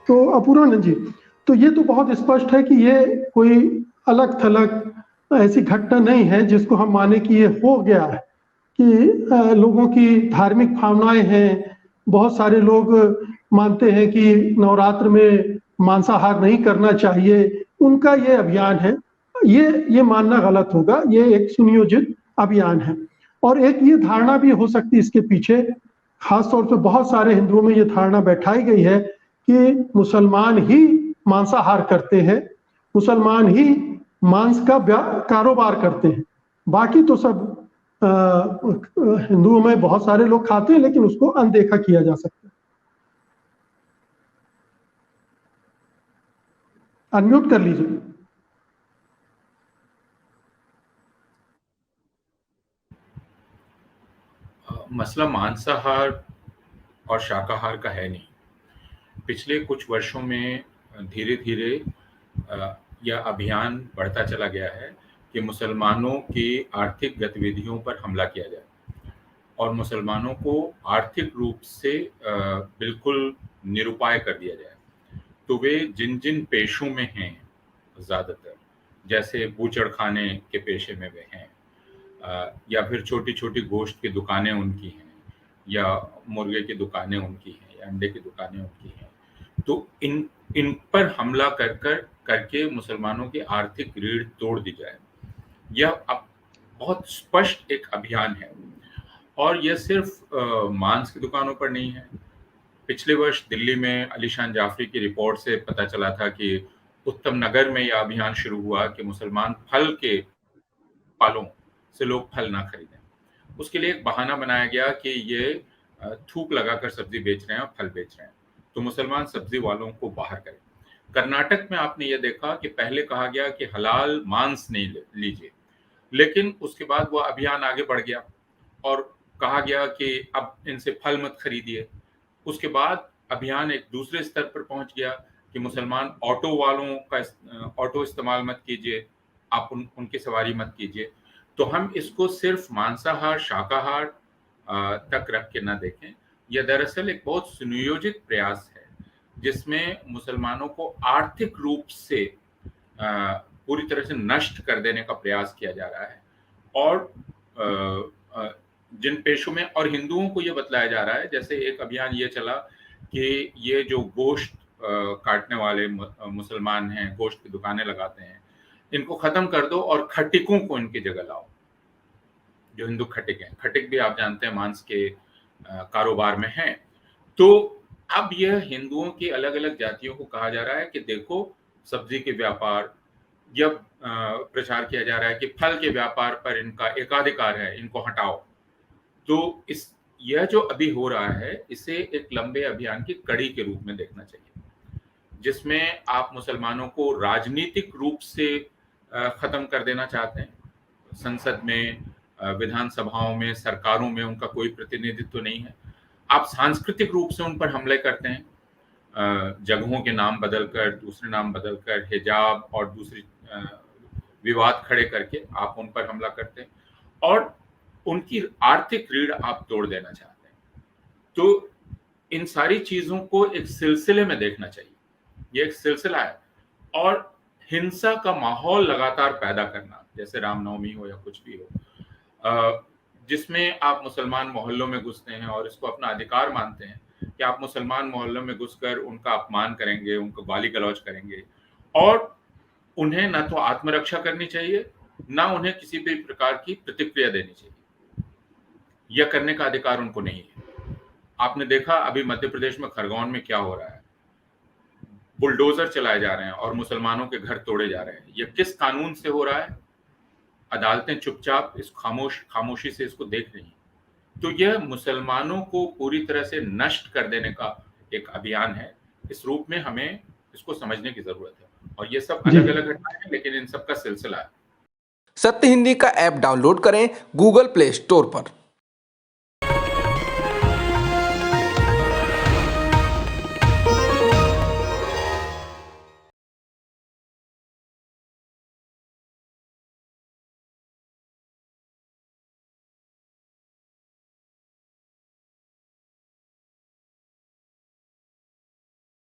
तो अपूर्वानंद जी, तो ये तो बहुत स्पष्ट है कि ये कोई अलग थलग ऐसी घटना नहीं है जिसको हम माने कि ये हो गया है, कि लोगों की धार्मिक भावनाएं हैं। बहुत सारे लोग मानते हैं कि नवरात्र में मांसाहार नहीं करना चाहिए, उनका ये अभियान है। ये मानना गलत होगा, ये एक सुनियोजित अभियान है। और एक ये धारणा भी हो सकती है इसके पीछे, खासतौर पे बहुत सारे हिंदुओं में ये धारणा बैठाई गई है कि मुसलमान ही मांसाहार करते हैं, मुसलमान ही मांस का कारोबार करते हैं। बाकी तो सब हिंदुओं में बहुत सारे लोग खाते हैं, लेकिन उसको अनदेखा किया जा सकता है। अनम्यूट कर लीजिए। मसला मांसाहार और शाकाहार का है नहीं। पिछले कुछ वर्षों में धीरे धीरे यह अभियान बढ़ता चला गया है कि मुसलमानों की आर्थिक गतिविधियों पर हमला किया जाए और मुसलमानों को आर्थिक रूप से बिल्कुल निरुपाय कर दिया जाए। तो वे जिन जिन पेशों में हैं, ज़्यादातर जैसे बूचड़ खाने के पेशे में वे हैं, या फिर छोटी छोटी गोश्त की दुकानें उनकी हैं, या मुर्गे की दुकानें उनकी हैं, या अंडे की दुकानें उनकी हैं, तो इन पर हमला करके मुसलमानों की आर्थिक रीढ़ तोड़ दी जाए। यह अब बहुत स्पष्ट एक अभियान है और यह सिर्फ मांस की दुकानों पर नहीं है। पिछले वर्ष दिल्ली में अलीशान जाफरी की रिपोर्ट से पता चला था कि उत्तम नगर में यह अभियान शुरू हुआ कि मुसलमान फल के पालों से लोग फल ना खरीदें। उसके लिए एक बहाना बनाया गया कि ये थूक लगाकर सब्जी बेच रहे हैं और फल बेच रहे हैं, तो मुसलमान सब्जी वालों को बाहर करें। कर्नाटक में आपने ये देखा कि पहले कहा गया कि हलाल मांस नहीं लीजिए, लेकिन उसके बाद वो अभियान आगे बढ़ गया और कहा गया कि अब इनसे फल मत खरीदिए। उसके बाद अभियान एक दूसरे स्तर पर पहुंच गया कि मुसलमान ऑटो वालों का ऑटो इस्तेमाल मत कीजिए, आप उनकी सवारी मत कीजिए। तो हम इसको सिर्फ मांसाहार शाकाहार तक रख के ना देखें। यह दरअसल एक बहुत सुनियोजित प्रयास है जिसमें मुसलमानों को आर्थिक रूप से पूरी तरह से नष्ट कर देने का प्रयास किया जा रहा है। और जिन पेशों में, और हिंदुओं को यह बतलाया जा रहा है, जैसे एक अभियान ये चला कि ये जो गोश्त काटने वाले मुसलमान हैं, गोश्त की दुकानें लगाते हैं, इनको खत्म कर दो और खटिकों को इनकी जगह लाओ। जो हिंदू खटिक हैं, खटिक भी आप जानते हैं मांस के कारोबार में हैं। तो अब यह हिंदुओं की अलग अलग जातियों को कहा जा रहा है कि देखो, सब्जी के व्यापार, जब प्रचार किया जा रहा है कि फल के व्यापार पर इनका एकाधिकार है, इनको हटाओ। तो यह जो अभी हो रहा है, इसे एक लंबे अभियान की कड़ी के रूप में देखना चाहिए, जिसमें आप मुसलमानों को राजनीतिक रूप से खत्म कर देना चाहते हैं। संसद में, विधानसभाओं में, सरकारों में उनका कोई प्रतिनिधित्व नहीं है। आप सांस्कृतिक रूप से उन पर हमले करते हैं, जगहों के नाम बदलकर, दूसरे नाम बदलकर, हिजाब और दूसरी विवाद खड़े करके आप उन पर हमला करते हैं और उनकी आर्थिक रीढ़ आप तोड़ देना चाहते हैं। तो इन सारी चीजों को एक सिलसिले में देखना चाहिए। ये एक सिलसिला है और हिंसा का माहौल लगातार पैदा करना, जैसे रामनवमी हो या कुछ भी हो, जिसमें आप मुसलमान मोहल्लों में घुसते हैं और इसको अपना अधिकार मानते हैं कि आप मुसलमान मोहल्लों में घुसकर उनका अपमान करेंगे, उनको गाली गलौज करेंगे, और उन्हें ना तो आत्मरक्षा करनी चाहिए, ना उन्हें किसी भी प्रकार की प्रतिक्रिया देनी चाहिए। यह करने का अधिकार उनको नहीं है। आपने देखा अभी मध्य प्रदेश में खरगोन में क्या हो रहा है, बुलडोजर चलाए जा रहे हैं और मुसलमानों के घर तोड़े जा रहे हैं। यह किस कानून से हो रहा है? अदालतें चुपचाप इस खामोशी से इसको देख रही हैं। तो यह मुसलमानों को पूरी तरह से नष्ट कर देने का एक अभियान है। इस रूप में हमें इसको समझने की जरूरत है और ये सब अलग अलग घटनाएं हैं, लेकिन इन सब का सिलसिला है। सत्य हिंदी का ऐप डाउनलोड करें गूगल प्ले स्टोर पर।